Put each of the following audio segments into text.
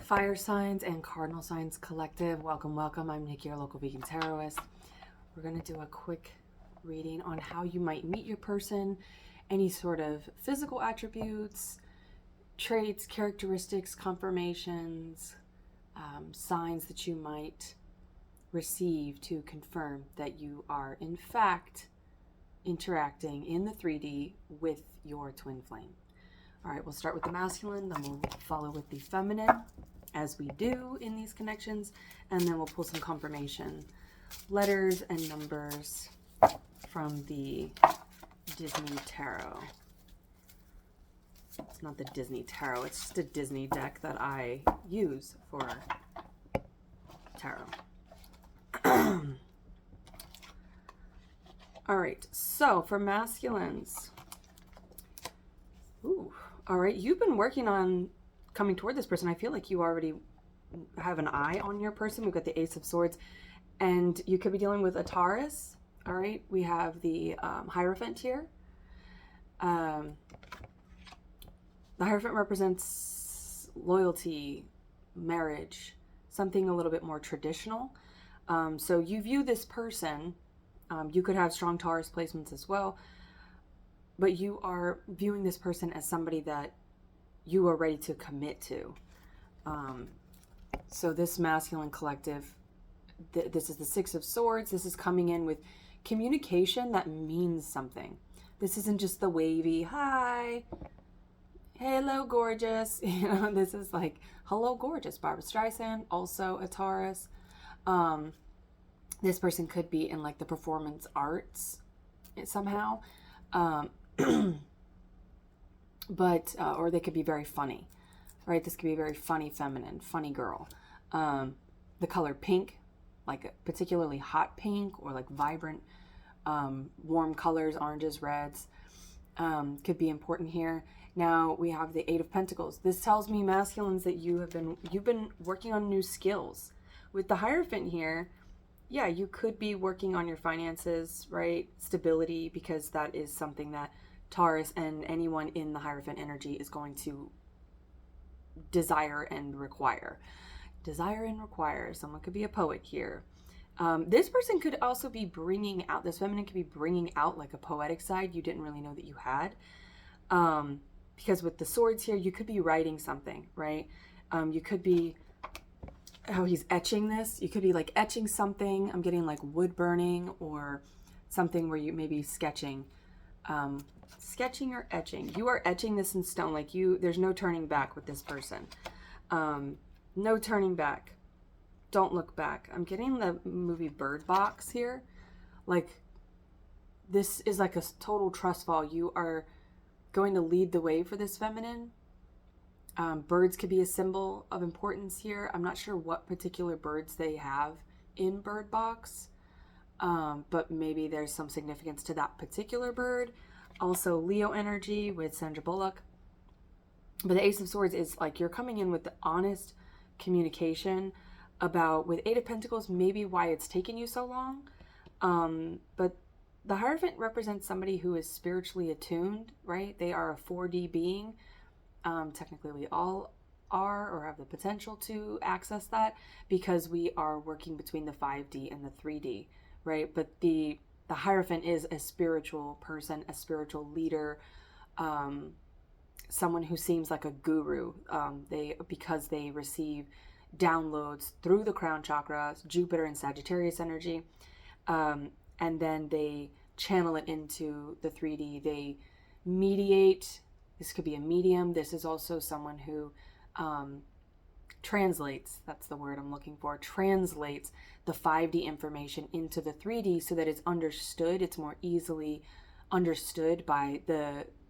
Fire signs and cardinal signs collective, welcome, welcome. I'm Nikki, your local vegan tarotist. We're going to do a quick reading on how you might meet your person, any sort of physical attributes, traits, characteristics, confirmations, signs that you might receive to confirm that you are in fact interacting in the 3D with your twin flame. All right, we'll start with the masculine, then we'll follow with the feminine, as we do in these connections, and then we'll pull some confirmation letters and numbers from the Disney Tarot. It's not the Disney Tarot, it's just a Disney deck that I use for tarot. All right, so for masculines, all right, you've been working on coming toward this person. I feel like you already have an eye on your person. We've got the Ace of Swords, and you could be dealing with a Taurus. All right, we have the Hierophant here. The Hierophant represents loyalty, marriage, something a little bit more traditional. So you view this person, you could have strong Taurus placements as well, but you are viewing this person as somebody that you are ready to commit to. So this masculine collective, this is the Six of Swords. This is coming in with communication that means something. This isn't just the wavy, hi, hello, gorgeous. You know, this is like, hello, gorgeous. Barbara Streisand, also a Taurus. This person could be in like the performance arts somehow. But or they could be very funny, right? This could be a very funny, feminine, funny girl. The color pink, like a particularly hot pink, or like vibrant, warm colors, oranges, reds, could be important here. Now we have the Eight of Pentacles. This tells me, masculines, that you've been working on new skills. With the Hierophant here, yeah, you could be working on your finances, right? Stability, because that is something that Taurus and anyone in the Hierophant energy is going to desire and require. Desire and require. Someone could be a poet here. This person could also be bringing out, this feminine could be bringing out like a poetic side you didn't really know that you had. Because with the swords here, you could be writing something, right? You could be, oh, he's etching this. You could be like etching something. I'm getting like wood burning, or something where you may be sketching. Sketching or etching. You are etching this in stone. Like there's no turning back with this person. No turning back. Don't look back. I'm getting the movie Bird Box here. Like, this is like a total trust fall. You are going to lead the way for this feminine. Birds could be a symbol of importance here. I'm not sure what particular birds they have in Bird Box, but maybe there's some significance to that particular bird. Also Leo energy with Sandra Bullock. But the Ace of Swords is like, you're coming in with the honest communication about, with Eight of Pentacles, maybe why it's taken you so long. But the Hierophant represents somebody who is spiritually attuned, right? They are a 4D being. Technically we all are, or have the potential to access that, because we are working between the 5D and the 3D, right? But the Hierophant is a spiritual person, a spiritual leader, someone who seems like a guru, because they receive downloads through the crown chakra, Jupiter and Sagittarius energy, and then they channel it into the 3D. They mediate. This could be a medium. This is also someone who translates, that's the word I'm looking for, translates the 5D information into the 3D so that it's understood. It's more easily understood by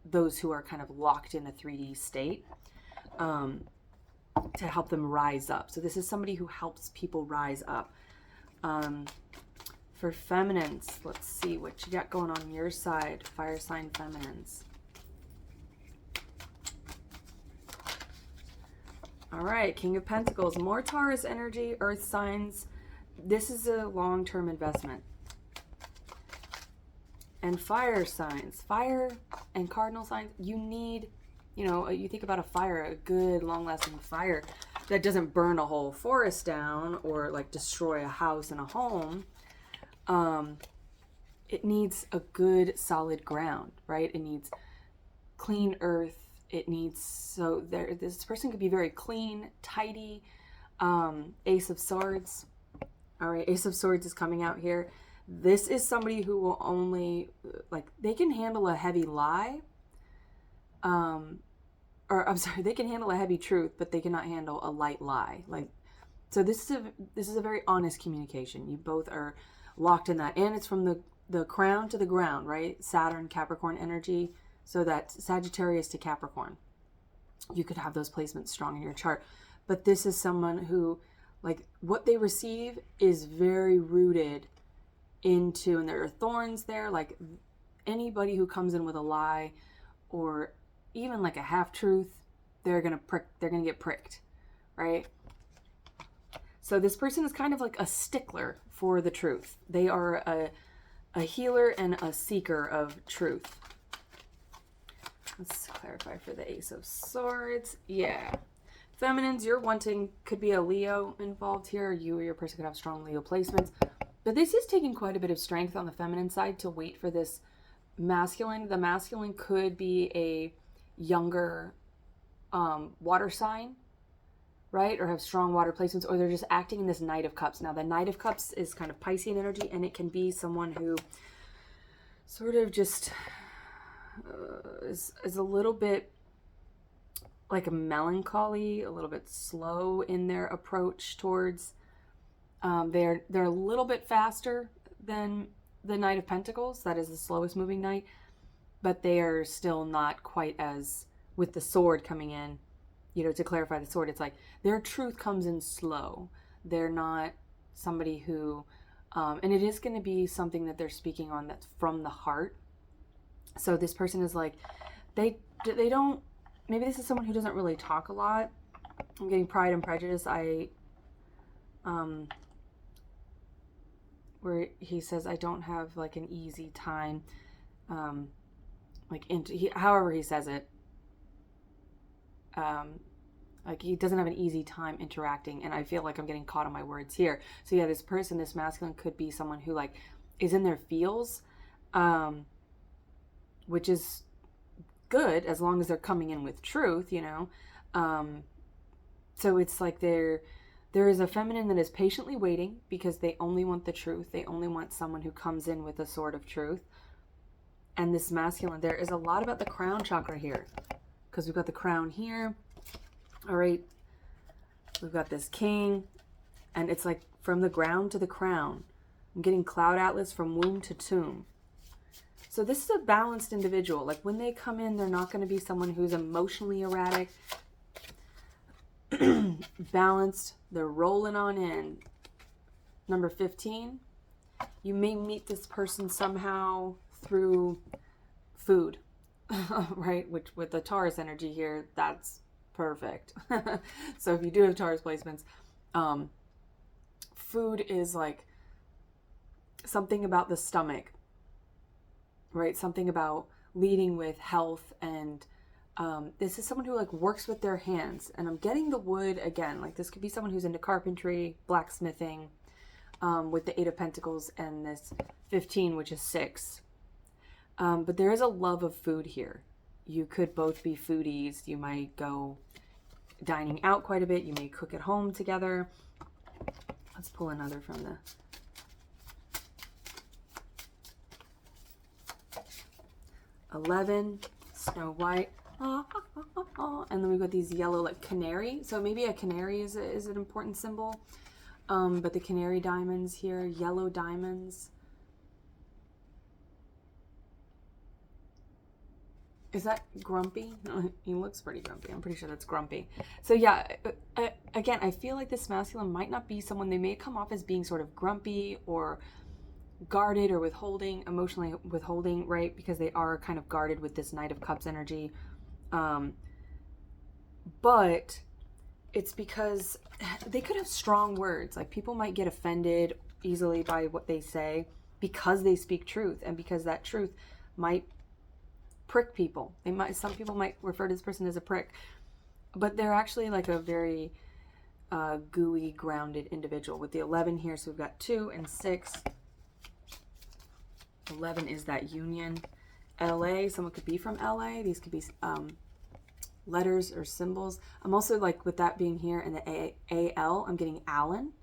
those who are kind of locked in a 3D state, to help them rise up. So this is somebody who helps people rise up. For feminines, let's see what you got going on your side, fire sign feminines. All right, King of Pentacles, more Taurus energy, earth signs. This is a long-term investment. And fire signs, fire and cardinal signs, you need, you know, you think about a fire, a good long-lasting fire. that doesn't burn a whole forest down or like destroy a house and a home. It needs a good solid ground, right? It needs clean earth. It needs, so this person could be very clean, tidy. Ace of Swords. All right, Ace of Swords is coming out here. This is somebody who will only, like, they can handle a heavy lie. Or I'm sorry, they can handle a heavy truth, but they cannot handle a light lie. Like, so this is a very honest communication. You both are locked in that, and it's from the crown to the ground, right? Saturn, Capricorn energy. So that's Sagittarius to Capricorn. You could have those placements strong in your chart, but this is someone who, like, what they receive is very rooted into, and there are thorns there. Like, anybody who comes in with a lie or even like a half truth, they're gonna get pricked, right? So this person is kind of like a stickler for the truth. They are a healer and a seeker of truth. Let's clarify for the Ace of Swords. Yeah. Feminines, you're wanting, could be a Leo involved here. You or your person could have strong Leo placements. But this is taking quite a bit of strength on the feminine side to wait for this masculine. The masculine could be a younger water sign, right? Or have strong water placements, or they're just acting in this Knight of Cups. Now, the Knight of Cups is kind of Piscean energy, and it can be someone who sort of just is a little bit like a melancholy, a little bit slow in their approach towards, they're a little bit faster than the Knight of Pentacles. That is the slowest moving knight, but they are still not quite as, with the sword coming in, you know, to clarify the sword, it's like their truth comes in slow. They're not somebody who, and it is going to be something that they're speaking on that's from the heart. So this person is like, they don't, maybe this is someone who doesn't really talk a lot. I'm getting Pride and Prejudice. Where he says, I don't have like an easy time, however he says it, like he doesn't have an easy time interacting, and I feel like I'm getting caught on my words here. So yeah, this person, this masculine, could be someone who like is in their feels, which is good as long as they're coming in with truth, you know. So it's like there is a feminine that is patiently waiting because they only want the truth. They only want someone who comes in with a sword of truth. And this masculine, there is a lot about the crown chakra here, because we've got the crown here. All right, we've got this king, and it's like from the ground to the crown. I'm getting Cloud Atlas, from womb to tomb. So this is a balanced individual. Like when they come in, they're not going to be someone who's emotionally erratic. Balanced, they're rolling on in. Number 15, you may meet this person somehow through food, right? Which with the Taurus energy here, that's perfect. So if you do have Taurus placements, food is like something about the stomach, right? Something about leading with health, and this is someone who like works with their hands. And I'm getting the wood again. Like this could be someone who's into carpentry, blacksmithing, with the 8 of Pentacles and this 15, which is 6. But there is a love of food here. You could both be foodies. You might go dining out quite a bit. You may cook at home together. Let's pull another from the... $11, Snow White, and then we've got these yellow, like canary. So maybe a canary is an important symbol, but the canary diamonds here, yellow diamonds. Is that grumpy? No, he looks pretty grumpy. I'm pretty sure that's grumpy. So yeah, again, I feel like this masculine might not be someone, they may come off as being sort of grumpy or guarded or withholding, emotionally withholding, right? Because they are kind of guarded with this Knight of Cups energy. But it's because they could have strong words. Like people might get offended easily by what they say because they speak truth, and because that truth might prick people. Some people might refer to this person as a prick, but they're actually like a very gooey, grounded individual. With the 11 here, so we've got 2 and 6. 11 is that union. LA, someone could be from LA. These could be letters or symbols. I'm also like, with that being here and the AL, I'm getting Allen,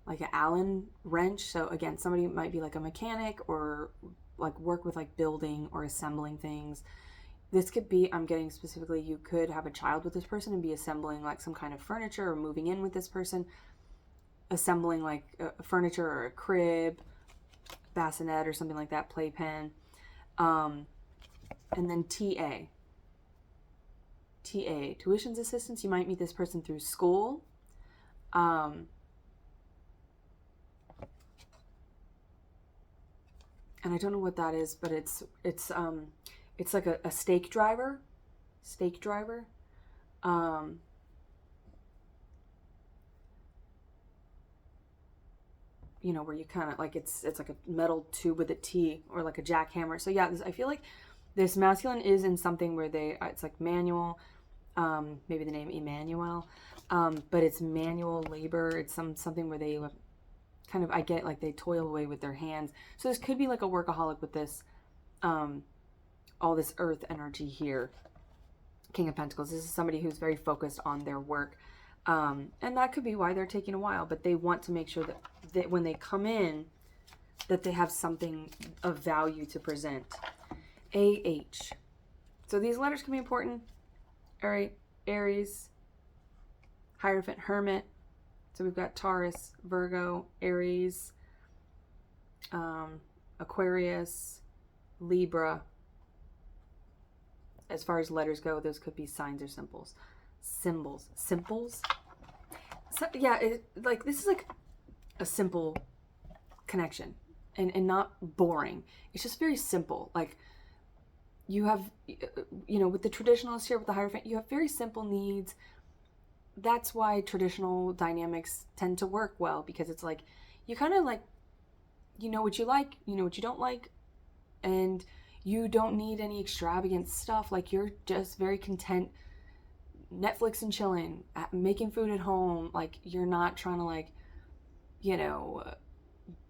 like an Allen wrench. So again, somebody might be like a mechanic or like work with like building or assembling things. This could be, I'm getting specifically, you could have a child with this person and be assembling like some kind of furniture, or moving in with this person, assembling like a furniture or a crib, bassinet or something like that, playpen. And then TA, tuitions assistance. You might meet this person through school. And I don't know what that is, but it's like a stake driver. You know, where you kind of like, it's like a metal tube with a T, or like a jackhammer. So yeah, I feel like this masculine is in something where it's like manual, maybe the name Emmanuel, but it's manual labor. It's something where they kind of, I get like they toil away with their hands. So this could be like a workaholic with this, all this earth energy here. King of Pentacles. This is somebody who's very focused on their work. And that could be why they're taking a while, but they want to make sure that when they come in, that they have something of value to present. AH. So these letters can be important. All right. Aries, Hierophant, Hermit. So we've got Taurus, Virgo, Aries, Aquarius, Libra. As far as letters go, those could be signs or symbols. Symbols. So, yeah, like this is like a simple connection and not boring. It's just very simple. Like you have, you know, with the traditionalists here, with the Hierophant, you have very simple needs. That's why traditional dynamics tend to work well, because it's like, you kind of like, you know what you like, you know what you don't like, and you don't need any extravagant stuff. Like you're just very content Netflix and chilling, making food at home. Like you're not trying to like, you know,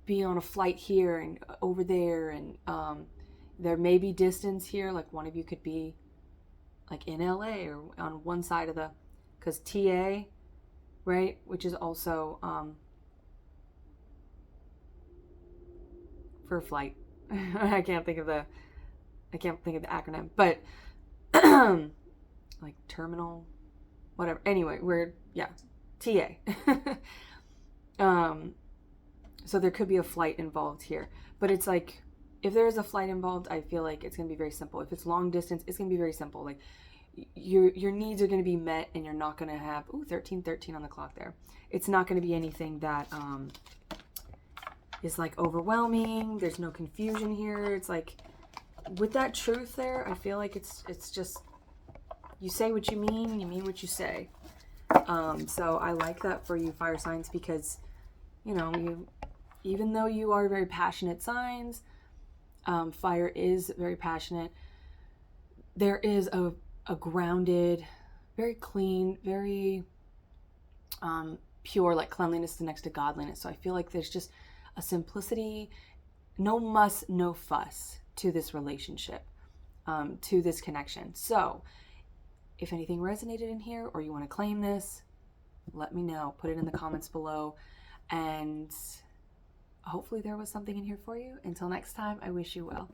be on a flight here and over there. And there may be distance here. Like one of you could be like in LA or on one side of the, because TA, right, which is also for flight. I can't think of the acronym, but like terminal, whatever. Anyway, TA. So there could be a flight involved here, but it's like, if there is a flight involved, I feel like it's going to be very simple. If it's long distance, it's going to be very simple. Like your needs are going to be met, and you're not going to have 13 on the clock there. It's not going to be anything that is like overwhelming. There's no confusion here. It's like, with that truth there, I feel like it's just, you say what you mean what you say. So I like that for you fire signs, because you know, even though you are very passionate signs, fire is very passionate, there is a grounded, very clean, very pure, like cleanliness to next to godliness. So I feel like there's just a simplicity, no muss, no fuss to this relationship, to this connection. So if anything resonated in here, or you want to claim this, let me know. Put it in the comments below, and hopefully there was something in here for you. Until next time, I wish you well.